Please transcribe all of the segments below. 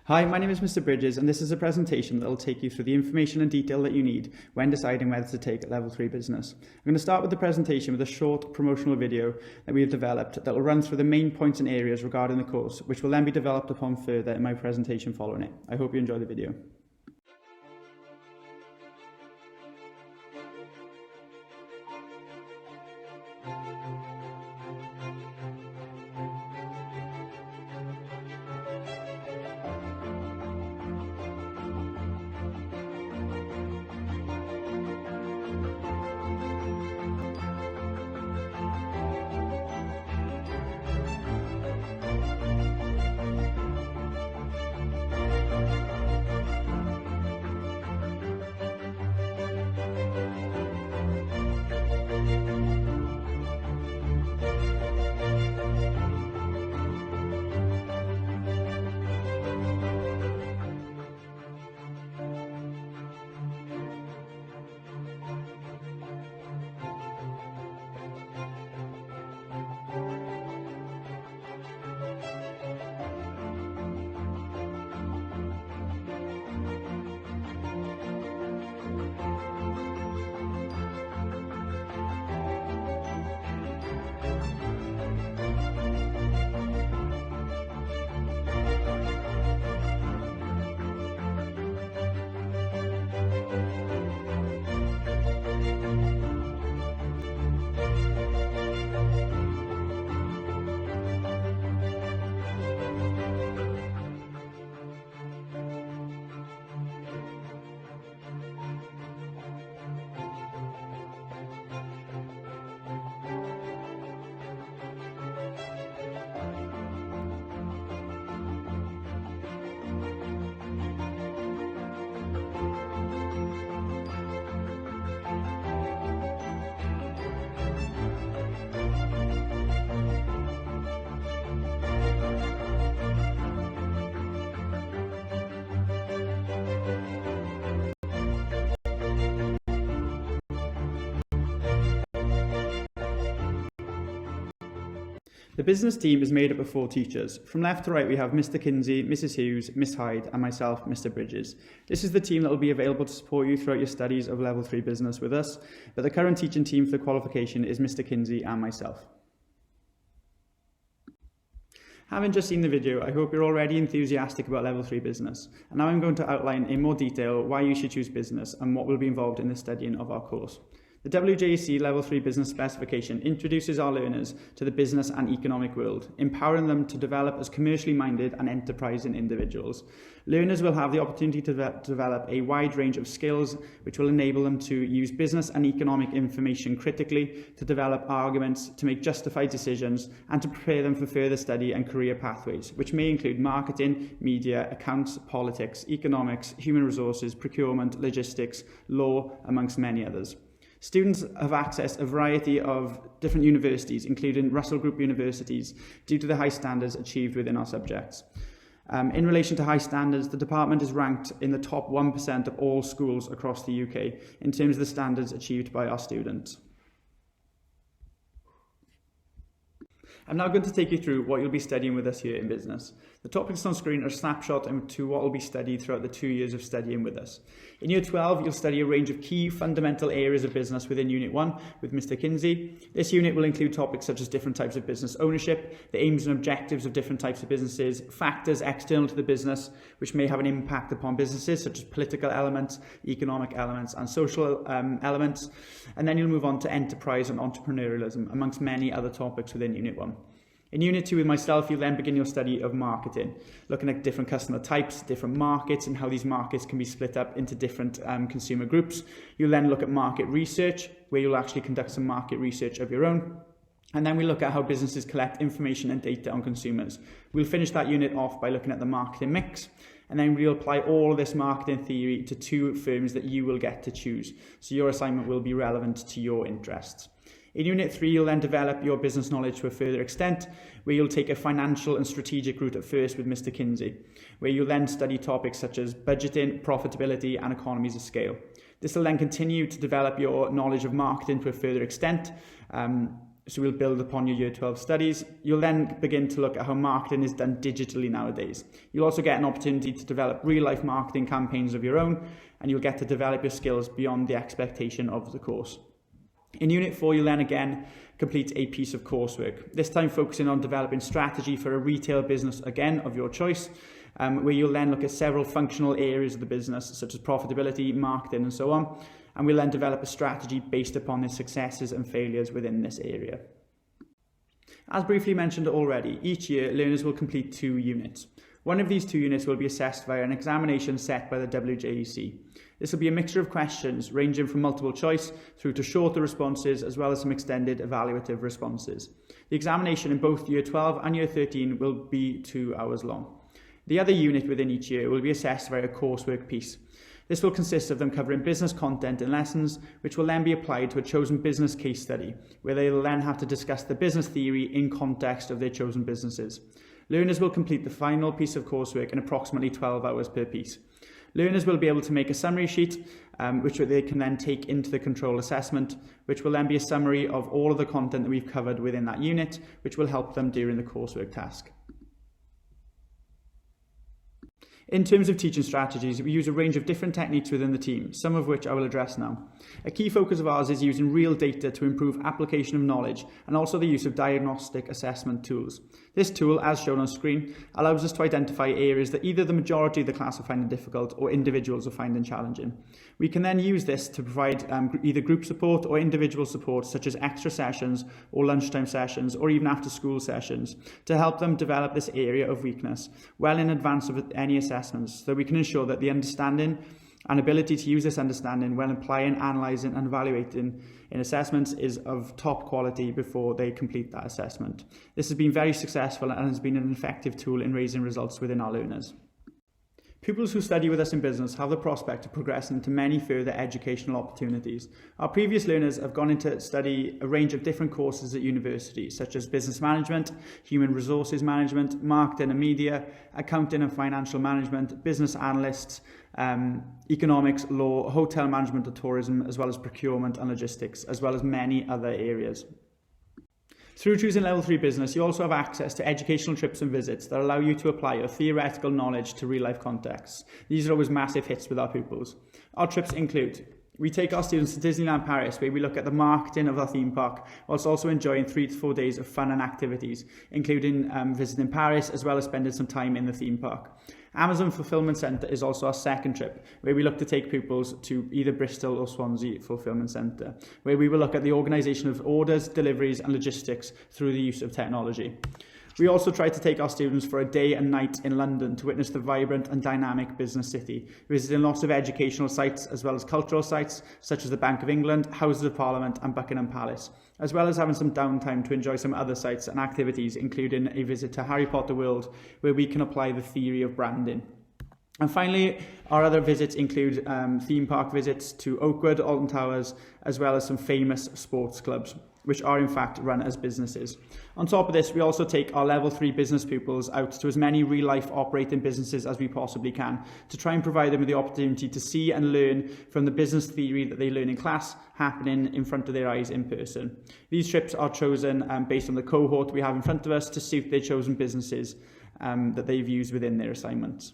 Hi, my name is Mr. Bridges, and this is a presentation that will take you through the information and detail that you need when deciding whether to take Level 3 Business. I'm going to start with the presentation with a short promotional video that we have developed that will run through the main points and areas regarding the course, which will then be developed upon further in my presentation following it. I hope you enjoy the video. The business team is made up of 4 teachers. From left to right, we have Mr. Kinsey, Mrs. Hughes, Miss Hyde, and myself, Mr. Bridges. This is the team that will be available to support you throughout your studies of Level 3 Business with us, but the current teaching team for the qualification is Mr. Kinsey and myself. Having just seen the video, I hope you're already enthusiastic about Level 3 Business, and now I'm going to outline in more detail why you should choose business and what will be involved in the studying of our course. The WJEC Level 3 Business Specification introduces our learners to the business and economic world, empowering them to develop as commercially minded and enterprising individuals. Learners will have the opportunity to develop a wide range of skills which will enable them to use business and economic information critically, to develop arguments, to make justified decisions, and to prepare them for further study and career pathways, which may include marketing, media, accounts, politics, economics, human resources, procurement, logistics, law, amongst many others. Students have accessed a variety of different universities, including Russell Group universities, due to the high standards achieved within our subjects. In relation to high standards, the department is ranked in the top 1% of all schools across the UK in terms of the standards achieved by our students. I'm now going to take you through what you'll be studying with us here in business. The topics on screen are a snapshot into what will be studied throughout the 2 years of studying with us. In Year 12, you'll study a range of key fundamental areas of business within Unit 1 with Mr. Kinsey. This unit will include topics such as different types of business ownership, the aims and objectives of different types of businesses, factors external to the business which may have an impact upon businesses such as political elements, economic elements and social elements. And then you'll move on to enterprise and entrepreneurialism amongst many other topics within Unit 1. In Unit 2 with myself, you'll then begin your study of marketing, looking at different customer types, different markets, and how these markets can be split up into different consumer groups. You'll then look at market research, where you'll actually conduct some market research of your own. And then we look at how businesses collect information and data on consumers. We'll finish that unit off by looking at the marketing mix, and then we'll apply all of this marketing theory to 2 firms that you will get to choose. So your assignment will be relevant to your interests. In Unit 3, you'll then develop your business knowledge to a further extent, where you'll take a financial and strategic route at first with Mr. Kinsey, where you'll then study topics such as budgeting, profitability, and economies of scale. This will then continue to develop your knowledge of marketing to a further extent, So we'll build upon your Year 12 studies. You'll then begin to look at how marketing is done digitally nowadays. You'll also get an opportunity to develop real-life marketing campaigns of your own, and you'll get to develop your skills beyond the expectation of the course. In Unit 4, you'll then again complete a piece of coursework, this time focusing on developing strategy for a retail business, again, of your choice, where you'll then look at several functional areas of the business, such as profitability, marketing, and so on. And we'll then develop a strategy based upon the successes and failures within this area. As briefly mentioned already, each year learners will complete 2 units. One of these 2 units will be assessed via an examination set by the WJEC. This will be a mixture of questions ranging from multiple choice through to shorter responses, as well as some extended evaluative responses. The examination in both Year 12 and Year 13 will be 2 hours long. The other unit within each year will be assessed via a coursework piece. This will consist of them covering business content and lessons, which will then be applied to a chosen business case study, where they will then have to discuss the business theory in context of their chosen businesses. Learners will complete the final piece of coursework in approximately 12 hours per piece. Learners will be able to make a summary sheet, which they can then take into the control assessment, which will then be a summary of all of the content that we've covered within that unit, which will help them during the coursework task. In terms of teaching strategies, we use a range of different techniques within the team, some of which I will address now. A key focus of ours is using real data to improve application of knowledge and also the use of diagnostic assessment tools. This tool, as shown on screen, allows us to identify areas that either the majority of the class are finding difficult or individuals are finding challenging. We can then use this to provide either group support or individual support, such as extra sessions or lunchtime sessions or even after school sessions, to help them develop this area of weakness well in advance of any assessments, so we can ensure that the understanding and ability to use this understanding when applying, analysing and evaluating in assessments is of top quality before they complete that assessment. This has been very successful and has been an effective tool in raising results within our learners. Pupils who study with us in business have the prospect of progressing into many further educational opportunities. Our previous learners have gone into study a range of different courses at universities, such as business management, human resources management, marketing and media, accounting and financial management, business analysts, economics, law, hotel management and tourism, as well as procurement and logistics, as well as many other areas. Through choosing Level 3 Business, you also have access to educational trips and visits that allow you to apply your theoretical knowledge to real-life contexts. These are always massive hits with our pupils. Our trips include: we take our students to Disneyland Paris, where we look at the marketing of our theme park, whilst also enjoying 3 to 4 days of fun and activities, including visiting Paris, as well as spending some time in the theme park. Amazon Fulfillment Centre is also our second trip, where we look to take pupils to either Bristol or Swansea Fulfillment Centre, where we will look at the organisation of orders, deliveries and logistics through the use of technology. We also try to take our students for a day and night in London to witness the vibrant and dynamic business city, visiting lots of educational sites as well as cultural sites such as the Bank of England, Houses of Parliament and Buckingham Palace, as well as having some downtime to enjoy some other sites and activities, including a visit to Harry Potter World, where we can apply the theory of branding. And finally, our other visits include theme park visits to Oakwood, Alton Towers, as well as some famous sports clubs, which are in fact run as businesses. On top of this, we also take our Level 3 business pupils out to as many real-life operating businesses as we possibly can, to try and provide them with the opportunity to see and learn from the business theory that they learn in class happening in front of their eyes in person. These trips are chosen based on the cohort we have in front of us to suit their chosen businesses that they've used within their assignments.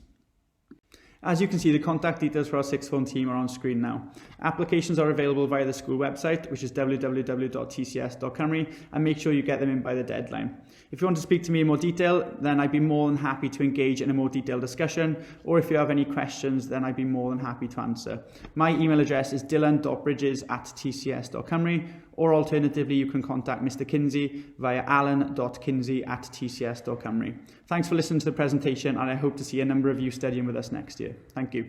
As you can see, the contact details for our sixth form team are on screen now. Applications are available via the school website, which is www.tcs.cymru, and make sure you get them in by the deadline. If you want to speak to me in more detail, then I'd be more than happy to engage in a more detailed discussion, or if you have any questions, then I'd be more than happy to answer. My email address is dylan.bridges@tcs.cymru, or alternatively, you can contact Mr. Kinsey via alan.kinsey@tcs.cymru. Thanks for listening to the presentation, and I hope to see a number of you studying with us next year. Thank you.